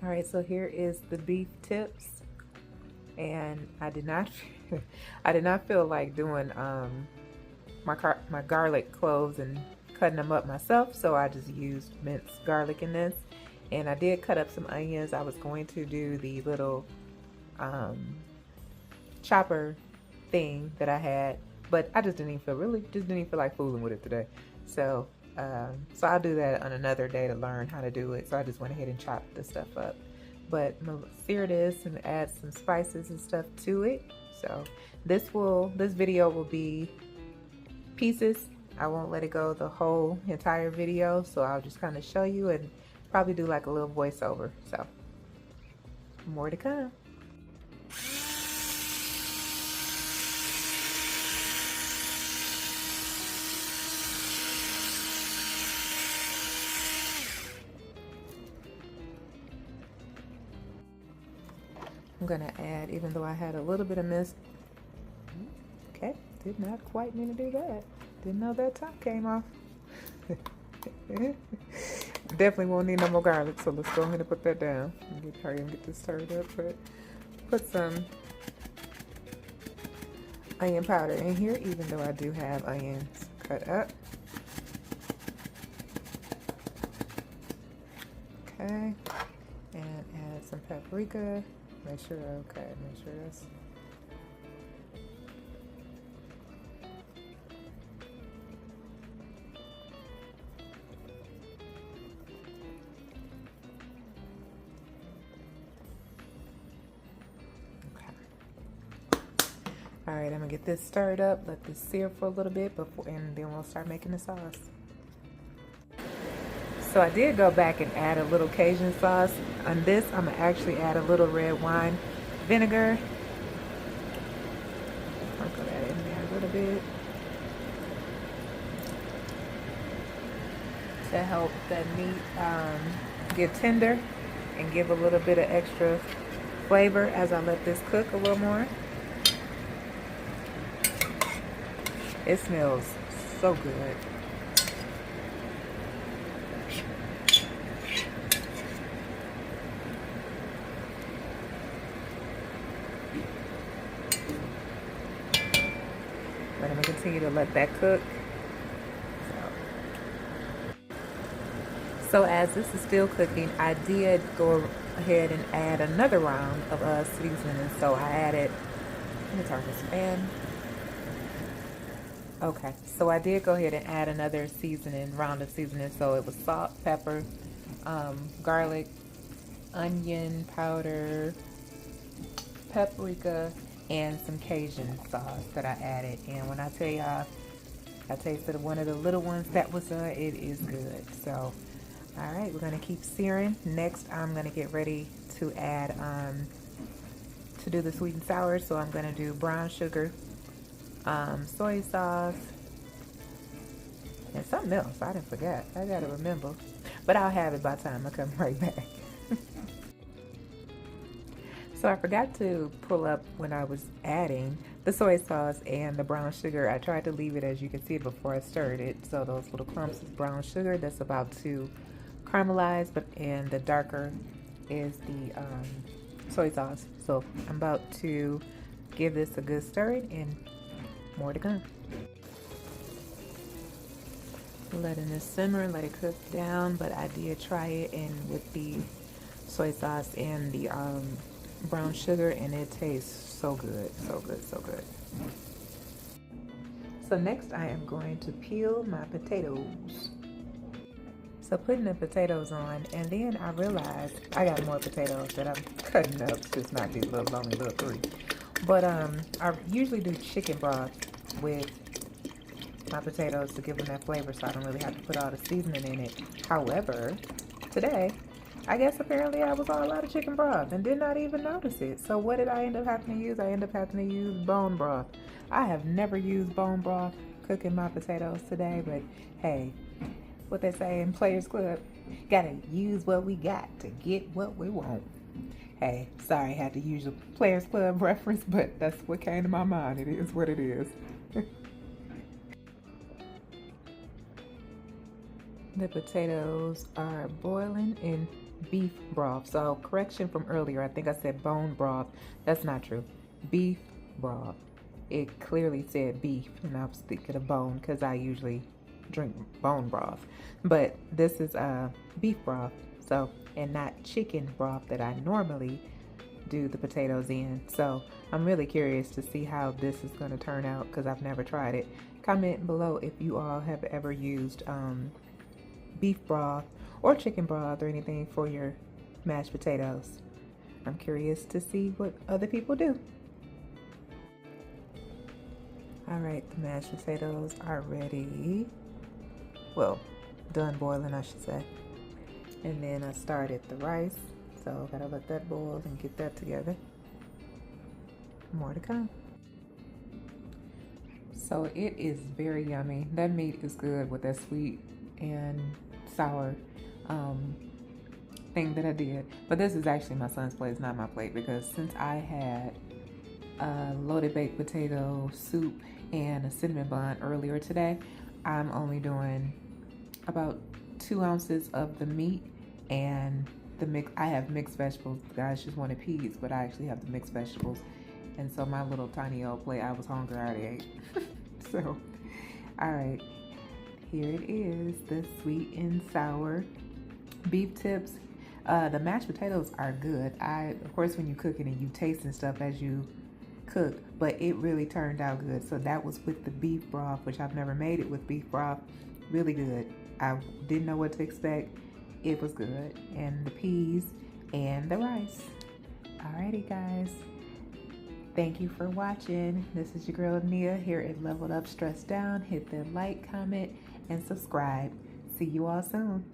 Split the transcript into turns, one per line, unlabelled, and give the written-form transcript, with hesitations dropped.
All right, so here is the beef tips, and I did not, I did not feel like doing my garlic cloves and cutting them up myself, so I just used minced garlic in this. And I did cut up some onions. I was going to do the little um, chopper thing that I had, but I just didn't even feel like fooling with it today. So, so I'll do that on another day to learn how to do it. So I just went ahead and chopped the stuff up. But I'm gonna sear this and add some spices and stuff to it. So this video will be pieces. I won't let it go the whole entire video, so I'll just kind of show you and probably do like a little voiceover. So more to come. I'm gonna add, even though I had a little bit of mist. Okay, did not quite mean to do that. Didn't know that top came off. Definitely won't need no more garlic, so let's go ahead and put that down. Hurry and get this stirred up, but put some onion powder in here, even though I do have onions cut up. Okay, and add some paprika. Make sure, okay, make sure that's all right. I'm gonna get this stirred up, let this sear for a little bit before, and then we'll start making the sauce. So I did go back and add a little Cajun sauce. On this, I'm gonna actually add a little red wine vinegar. Sprinkle that in there a little bit to help the meat get tender and give a little bit of extra flavor as I let this cook a little more. It smells so good. But I'm gonna continue to let that cook. So as this is still cooking, I did go ahead and add another round of seasoning. So I added, let me turn this fan. Okay, so I did go ahead and add another round of seasoning. So it was salt, pepper, garlic, onion powder, paprika, and some Cajun sauce that I added. And when I tell y'all, I tasted one of the little ones that was it is good. So, all right, we're gonna keep searing. Next, I'm gonna get ready to add, to do the sweet and sour. So I'm gonna do brown sugar, soy sauce, and something else. I didn't forget. I gotta remember. But I'll have it by the time I come right back. So I forgot to pull up when I was adding the soy sauce and the brown sugar. I tried to leave it, as you can see, before I stirred it. So those little clumps of brown sugar, that's about to caramelize, and the darker is the soy sauce. So I'm about to give this a good stirring, and more to come. Letting this simmer, let it cook down, but I did try it in with the soy sauce and the brown sugar, and it tastes so good, so good, so good. So next I am going to peel my potatoes. So putting the potatoes on, and then I realized I got more potatoes that I'm cutting up, just not these little only little 3. But I usually do chicken broth with my potatoes to give them that flavor, so I don't really have to put all the seasoning in it. However, today, I guess apparently I was all out of chicken broth and did not even notice it. So what did I end up having to use? I ended up having to use bone broth. I have never used bone broth cooking my potatoes today, but hey, what they say in Players Club, gotta use what we got to get what we want. Hey, sorry I had to use a Players Club reference, but that's what came to my mind. It is what it is. The potatoes are boiling, and beef broth. So correction from earlier, I think I said bone broth. That's not true. Beef broth. It clearly said beef, and I was thinking of bone because I usually drink bone broth. But this is beef broth, so, and not chicken broth that I normally do the potatoes in. So I'm really curious to see how this is going to turn out because I've never tried it. Comment below if you all have ever used beef broth or chicken broth or anything for your mashed potatoes. I'm curious to see what other people do. All right, the mashed potatoes are ready. Well, done boiling, I should say. And then I started the rice, so gotta let that boil and get that together. More to come. So it is very yummy. That meat is good with that sweet and sour thing that I did. But this is actually my son's plate, it's not my plate, because since I had a loaded baked potato soup and a cinnamon bun earlier today, I'm only doing about 2 ounces of the meat and the mix. I have mixed vegetables. The guys just wanted peas, but I actually have the mixed vegetables. And so my little tiny old plate, I was hungry, I already ate. So, all right, here it is, the sweet and sour beef tips. The mashed potatoes are good. Of course, when you cook it and you taste and stuff as you cook, but it really turned out good. So that was with the beef broth, which I've never made it with beef broth. Really good. I didn't know what to expect. It was good. And the peas and the rice. Alrighty, guys. Thank you for watching. This is your girl Nia here at Leveled Up Stressed Down. Hit the like, comment, and subscribe. See you all soon.